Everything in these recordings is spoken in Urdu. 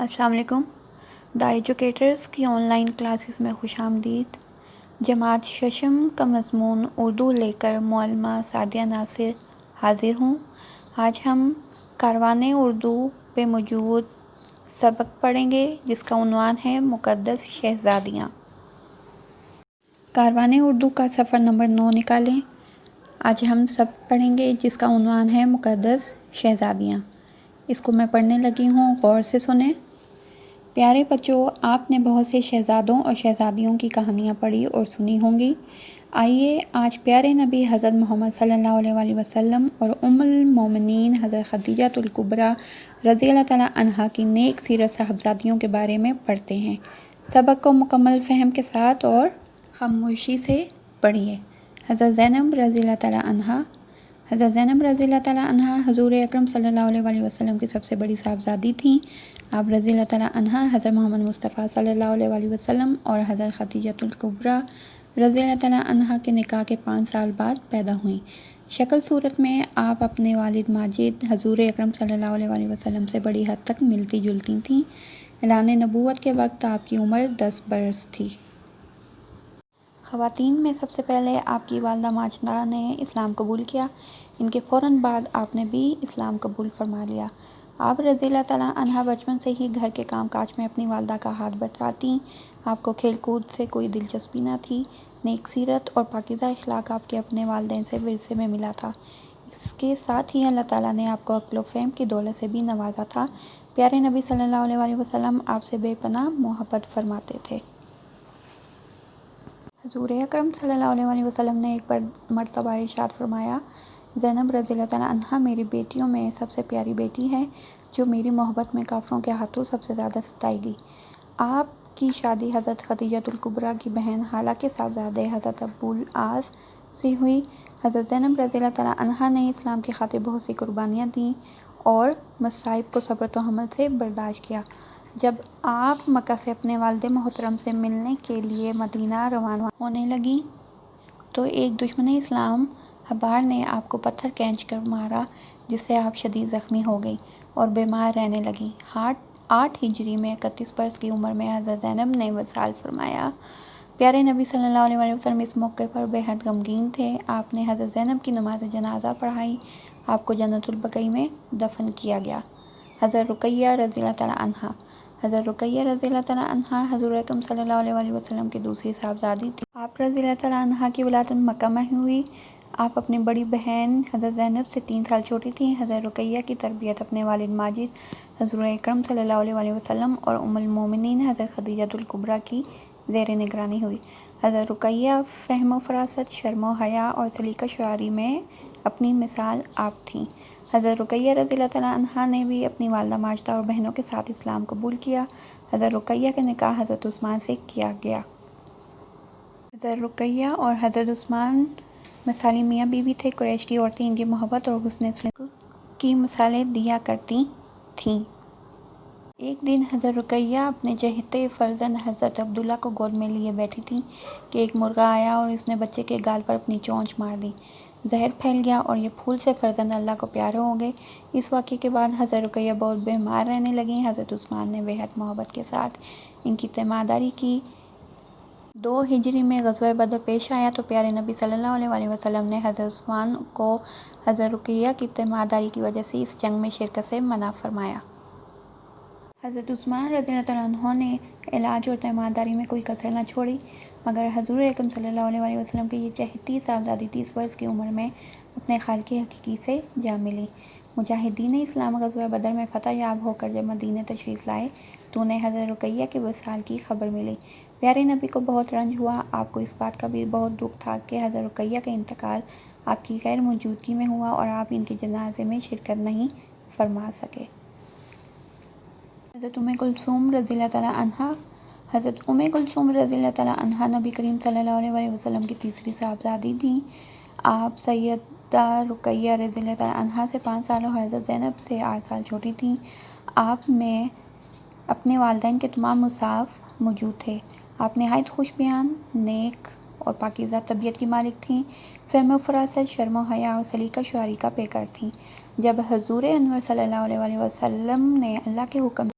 السلام علیکم۔ دا ایجوکیٹرز کی آن لائن کلاسز میں خوش آمدید۔ جماعت ششم کا مضمون اردو لے کر معلمہ سعدیہ ناصر حاضر ہوں۔ آج ہم کاروان اردو پہ موجود سبق پڑھیں گے جس کا عنوان ہے مقدس شہزادیاں۔ کاروان اردو کا صفحہ نمبر 9 نکالیں۔ آج ہم سبق پڑھیں گے جس کا عنوان ہے مقدس شہزادیاں۔ اس کو میں پڑھنے لگی ہوں، غور سے سنیں۔ پیارے بچوں، آپ نے بہت سے شہزادوں اور شہزادیوں کی کہانیاں پڑھی اور سنی ہوں گی۔ آئیے آج پیارے نبی حضرت محمد صلی اللہ علیہ وسلم اور ام المومنین حضرت خدیجہ الکبریٰ رضی اللہ تعالیٰ عنہا کی نیک سیرت صاحبزادیوں کے بارے میں پڑھتے ہیں۔ سبق کو مکمل فہم کے ساتھ اور خاموشی سے پڑھیے۔ حضرت زینب رضی اللہ تعالیٰ عنہا۔ حضرت زینب رضی اللہ تعالیٰ عنہا حضور اکرم صلی اللہ علیہ وسلم کی سب سے بڑی صاحبزادی تھیں۔ آپ رضی اللہ تعالیٰ عنہا حضرت محمد مصطفیٰ صلی اللہ علیہ وسلم اور حضرت خدیجہ الکبریٰ رضی اللہ تعالیٰ عنہا کے نکاح کے 5 سال بعد پیدا ہوئیں۔ شکل صورت میں آپ اپنے والد ماجد حضور اکرم صلی اللہ علیہ وسلم سے بڑی حد تک ملتی جلتی تھیں۔ اعلان نبوت کے وقت آپ کی عمر 10 برس تھی۔ خواتین میں سب سے پہلے آپ کی والدہ ماجدہ نے اسلام قبول کیا۔ ان کے فوراً بعد آپ نے بھی اسلام قبول فرما لیا۔ آپ رضی اللہ تعالیٰ عنہا بچپن سے ہی گھر کے کام کاج میں اپنی والدہ کا ہاتھ بٹاتیں۔ آپ کو کھیل کود سے کوئی دلچسپی نہ تھی۔ نیک سیرت اور پاکیزہ اخلاق آپ کے اپنے والدین سے ورثے میں ملا تھا۔ اس کے ساتھ ہی اللہ تعالیٰ نے آپ کو عقل و فہم کی دولت سے بھی نوازا تھا۔ پیارے نبی صلی اللہ علیہ وسلم آپ سے بے پناہ محبت فرماتے تھے۔ حضور اکرم صلی اللہ علیہ وسلم نے ایک مرتبہ ارشاد فرمایا، زینب رضی اللہ تعالیٰ عنہا میری بیٹیوں میں سب سے پیاری بیٹی ہے جو میری محبت میں کافروں کے ہاتھوں سب سے زیادہ ستائی گئی۔ آپ کی شادی حضرت خدیجہ الکبریٰ کی بہن حالہ صاحبزادے حضرت ابو العاص سے ہوئی۔ حضرت زینب رضی اللہ تعالیٰ عنہا نے اسلام کی خاطر بہت سی قربانیاں دیں اور مصائب کو صبر و تحمل سے برداشت کیا۔ جب آپ مکہ سے اپنے والد محترم سے ملنے کے لیے مدینہ روانہ ہونے لگیں تو ایک دشمن اسلام حبار نے آپ کو پتھر کھینچ کر مارا جس سے آپ شدید زخمی ہو گئیں اور بیمار رہنے لگیں۔ 8 ہجری میں 31 برس کی عمر میں حضرت زینب نے وصال فرمایا۔ پیارے نبی صلی اللہ علیہ وسلم اس موقع پر بے حد غمگین تھے۔ آپ نے حضرت زینب کی نماز جنازہ پڑھائی۔ آپ کو جنت البقیع میں دفن کیا گیا۔ حضرت رقیہ رضی اللہ تعالیٰ عنہا۔ حضرت رقیہ رضی اللہ تعالیٰ عنہا حضور اکرم صلی اللہ علیہ وسلم کی دوسری صاحبزادی تھی۔ آپ رضی اللہ تعالیٰ عنہا کی ولادت مکہ میں ہوئی۔ آپ اپنی بڑی بہن حضرت زینب سے 3 سال چھوٹی تھیں۔ حضرت رقیہ کی تربیت اپنے والد ماجد حضور اکرم صلی اللہ علیہ وسلم اور ام المومنین حضرت خدیجہ الکبریٰ کی زیر نگرانی ہوئی۔ حضرت رقیہ فہم و فراست، شرم و حیا اور سلیقہ شعاری میں اپنی مثال آپ تھیں۔ حضرت رقیہ رضی اللہ تعالیٰ عنہا نے بھی اپنی والدہ ماجدہ اور بہنوں کے ساتھ اسلام قبول کیا۔ حضرت رقیہ کا نکاح حضرت عثمان سے کیا گیا۔ حضرت رقیہ اور حضرت عثمان مثالی میاں بیوی تھے۔ قریش کی عورتیں ان کی محبت اور حسن سلوک کی مثالیں دیا کرتی تھیں۔ ایک دن حضرت رقیہ اپنے چہیتے فرزند حضرت عبداللہ کو گود میں لیے بیٹھی تھیں کہ ایک مرغا آیا اور اس نے بچے کے گال پر اپنی چونچ مار دی۔ زہر پھیل گیا اور یہ پھول سے فرزند اللہ کو پیارے ہو گئے۔ اس واقعے کے بعد حضرت رقیہ بہت بیمار رہنے لگیں۔ حضرت عثمان نے بے حد محبت کے ساتھ ان کی تیمارداری کی۔ 2 ہجری میں غزوہ بدر پیش آیا تو پیارے نبی صلی اللہ علیہ وسلم نے حضرت عثمان کو حضرت رقیہ کی تیمارداری کی وجہ سے اس جنگ میں شرکت سے منع فرمایا۔ حضرت عثمان رضی اللہ تعالیٰ عنہ نے علاج اور تیمارداری میں کوئی کسر نہ چھوڑی، مگر حضور اکرم صلی اللہ علیہ وسلم کی یہ چہیتی صاحبزادی 30 برس کی عمر میں اپنے خالق حقیقی سے جا ملی۔ مجاہدین اسلام غزوہ بدر میں فتح یاب ہو کر جب مدینہ تشریف لائے تو انہیں حضرت رقیہ کے وصال کی خبر ملی۔ پیارے نبی کو بہت رنج ہوا۔ آپ کو اس بات کا بھی بہت دکھ تھا کہ حضرت رقیہ کا انتقال آپ کی غیر موجودگی میں ہوا اور آپ ان کے جنازے میں شرکت نہیں فرما سکے۔ حضرت ام کلثوم رضی اللہ تعالیٰ عنہا۔ حضرت ام کلثوم رضی اللہ تعالیٰ عنہا نبی کریم صلی اللہ علیہ وسلم کی تیسری صاحبزادی تھیں۔ آپ سیدہ رقیہ رضی اللہ تعالیٰ عنہا سے 5 سال اور حضرت زینب سے 8 سال چھوٹی تھیں۔ آپ میں اپنے والدین کے تمام اوصاف موجود تھے۔ آپ نہایت خوش بیان، نیک اور پاکیزہ طبیعت کی مالک تھیں۔ فہم و فراست، شرم و حیا اور سلیقہ شعاری کا پیکر تھیں۔ جب حضور انور صلی اللہ علیہ وسلم نے اللہ کے حکم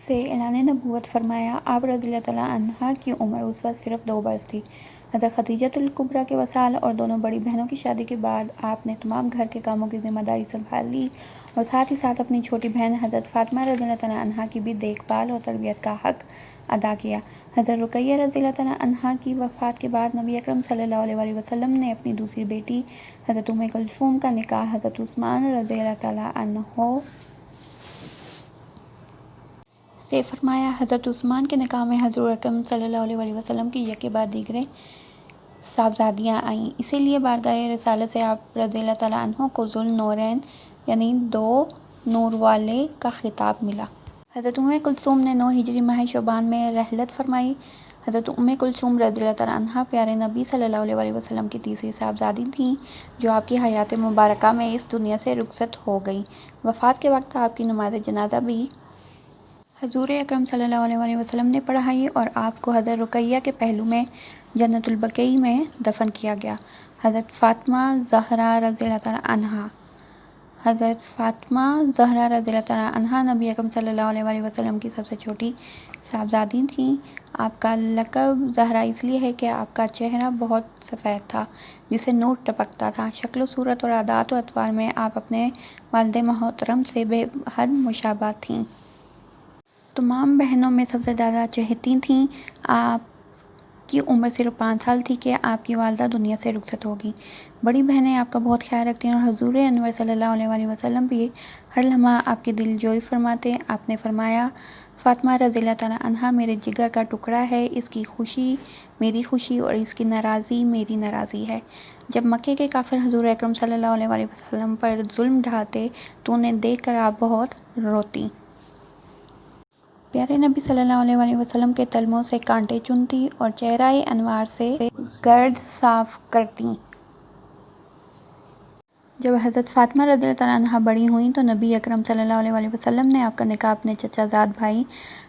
سے اعلان نبوت فرمایا۔ آپ رضی اللہ تعالیٰ عنہ کی عمر اس وقت صرف 2 برس تھی۔ حضرت خدیجۃ الکبریٰ کے وصال اور دونوں بڑی بہنوں کی شادی کے بعد آپ نے تمام گھر کے کاموں کی ذمہ داری سنبھال لی اور ساتھ ہی ساتھ اپنی چھوٹی بہن حضرت فاطمہ رضی اللہ تعالیٰ عنہ کی بھی دیکھ بھال اور تربیت کا حق ادا کیا۔ حضرت رقیہ رضی اللہ تعالیٰ عنہ کی وفات کے بعد نبی اکرم صلی اللہ علیہ وآلہ وسلم نے اپنی دوسری بیٹی حضرت ام کلثوم کا نکاح حضرت عثمان رضی اللہ تعالیٰ عنہ سے فرمایا۔ حضرت عثمان کے نکاح میں حضور اکرم صلی اللہ علیہ وآلہ وسلم کی یکے بعد دیگرے صاحبزادیاں آئیں، اسی لیے بارگاہ رسالت سے آپ رضی اللہ تعالیٰ عنہ کو ذو النورین یعنی 2 نور والے کا خطاب ملا۔ حضرت ام کلثوم نے 9 ہجری ماہ شعبان میں رحلت فرمائی۔ حضرت ام کلثوم رضی اللہ تعالیٰ عنہ پیارے نبی صلی اللہ علیہ وآلہ وسلم کی تیسری صاحبزادی تھیں، جو آپ کی حیات مبارکہ میں اس دنیا سے رخصت ہو گئیں۔ وفات کے وقت آپ کی نماز جنازہ بھی حضور اکرم صلی اللہ علیہ وآلہ وسلم نے پڑھائی اور آپ کو حضرت رقیہ کے پہلو میں جنت البقیع میں دفن کیا گیا۔ حضرت فاطمہ زہرا رضی اللہ تعالیٰ عنہ حضرت فاطمہ زہرا رضی اللہ تعالیٰ عنہ نبی اکرم صلی اللہ علیہ وآلہ وسلم کی سب سے چھوٹی صاحبزادی تھیں۔ آپ کا لقب زہرا اس لیے ہے کہ آپ کا چہرہ بہت سفید تھا، جس سے نور ٹپکتا تھا۔ شکل و صورت اور عادات و اطوار میں آپ اپنے والد محترم سے بے حد مشابہ تھیں۔ تمام بہنوں میں سب سے زیادہ چہیتی تھیں۔ آپ کی عمر صرف 5 سال تھی کہ آپ کی والدہ دنیا سے رخصت ہو گئیں۔ بڑی بہنیں آپ کا بہت خیال رکھتی ہیں اور حضور انور صلی اللہ علیہ وآلہ وسلم بھی ہر لمحہ آپ کی دل جوئی فرماتے۔ آپ نے فرمایا، فاطمہ رضی اللہ تعالیٰ عنہ میرے جگر کا ٹکڑا ہے، اس کی خوشی میری خوشی اور اس کی ناراضی میری ناراضی ہے۔ جب مکے کے کافر حضور اکرم صلی اللہ علیہ وآلہ وسلم پر ظلم ڈھاتے تو انہیں دیکھ کر آپ بہت روتی۔ پیارے نبی صلی اللہ علیہ وآلہ وسلم کے تلموں سے کانٹے چنتی اور چہرہ انوار سے گرد صاف کرتی۔ جب حضرت فاطمہ رضی اللہ تعالیٰ عنہ بڑی ہوئیں تو نبی اکرم صلی اللہ علیہ وآلہ وسلم نے آپ کا نکاح اپنے چچا زاد بھائی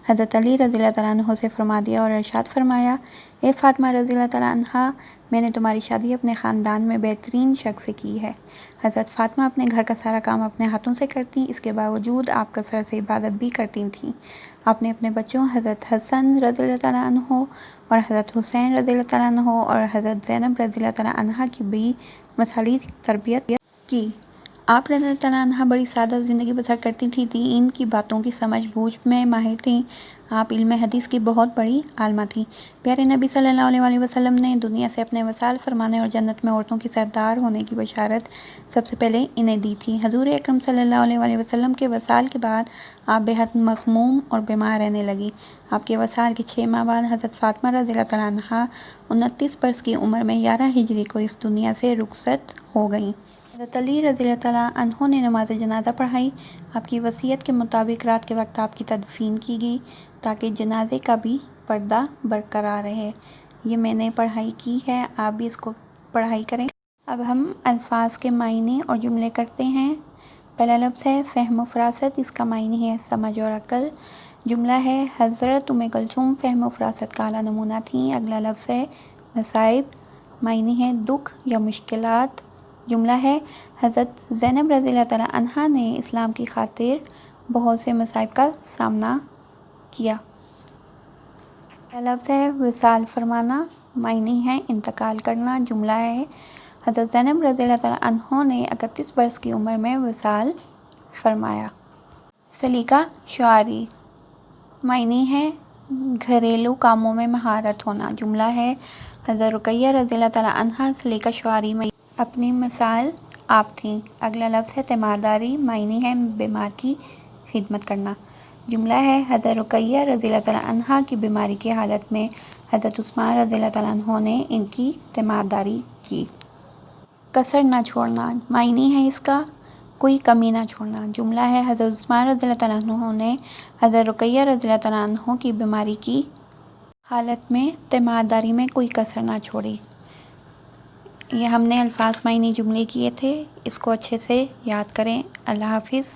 حضرت علی رضی اللہ تعالیٰ عنہ سے فرما دیا اور ارشاد فرمایا، اے فاطمہ رضی اللہ تعالیٰ عنہ، میں نے تمہاری شادی اپنے خاندان میں بہترین شخص سے کی ہے۔ حضرت فاطمہ اپنے گھر کا سارا کام اپنے ہاتھوں سے کرتی، اس کے باوجود آپ کثرت سے عبادت بھی کرتی تھیں۔ آپ نے اپنے بچوں حضرت حسن رضی اللہ تعالیٰ عنہ اور حضرت حسین رضی اللہ تعالیٰ عنہ اور حضرت زینب رضی اللہ تعالیٰ عنہ کی بھی مثالی تربیت کی۔ آپ رضی اللہ تعالیٰ عنہ بڑی سادہ زندگی بسر کرتی تھیں، دین کی باتوں کی سمجھ بوجھ میں ماہر تھیں۔ آپ علم حدیث کی بہت بڑی عالمہ تھیں۔ پیارے نبی صلی اللہ علیہ وآلہ وسلم نے دنیا سے اپنے وصال فرمانے اور جنت میں عورتوں کی سردار ہونے کی بشارت سب سے پہلے انہیں دی تھی۔ حضور اکرم صلی اللہ علیہ وآلہ وسلم کے وصال کے بعد آپ بے حد مغموم اور بیمار رہنے لگیں۔ آپ کے وصال کے 6 ماہ بعد حضرت فاطمہ رضی اللہ تعالیٰ عنہ 29 برس کی عمر میں 11 ہجری کو اس دنیا سے رخصت ہو گئیں۔ حضرت علی رضی اللہ تعالیٰ عنہ نے نماز جنازہ پڑھائی۔ آپ کی وصیت کے مطابق رات کے وقت آپ کی تدفین کی گئی تاکہ جنازے کا بھی پردہ برقرار رہے۔ یہ میں نے پڑھائی کی ہے، آپ بھی اس کو پڑھائی کریں۔ اب ہم الفاظ کے معنی اور جملے کرتے ہیں۔ پہلا لفظ ہے فہم و فراست، اس کا معنی ہے سمجھ اور عقل۔ جملہ ہے حضرت ام کلثوم فہم و فراست کا اعلیٰ نمونہ تھیں۔ اگلا لفظ ہے مصائب، معنی ہے دکھ یا مشکلات۔ جملہ ہے حضرت زینب رضی اللہ تعالیٰ عنہ نے اسلام کی خاطر بہت سے مصائب کا سامنا کیا۔ لفظ ہے وصال فرمانا، معنی ہے انتقال کرنا۔ جملہ ہے حضرت زینب رضی اللہ تعالیٰ عنہ نے 31 برس کی عمر میں وصال فرمایا۔ سلیقہ شعاری، معنی ہے گھریلو کاموں میں مہارت ہونا۔ جملہ ہے حضرت رقیہ رضی اللہ تعالیٰ عنہ سلیقہ شعاری میں اپنی مثال آپ تھیں۔ اگلا لفظ ہے تیمارداری، معنی ہے بیمار کی خدمت کرنا۔ جملہ ہے حضرت رقیہ رضی اللہ تعالیٰ عنہ کی بیماری کی حالت میں حضرت عثمان رضی اللہ تعالیٰ عنہ نے ان کی تیمارداری کی۔ کسر نہ چھوڑنا، معنی ہے اس کا کوئی کمی نہ چھوڑنا۔ جملہ ہے حضرت عثمان رضی اللہ تعالیٰ عنہ نے حضرت رقیہ رضی اللہ تعالیٰ عنہ کی بیماری کی حالت میں تیمارداری میں کوئی کسر نہ چھوڑی۔ یہ ہم نے الفاظ معنی جملے کیے تھے، اس کو اچھے سے یاد کریں۔ اللہ حافظ۔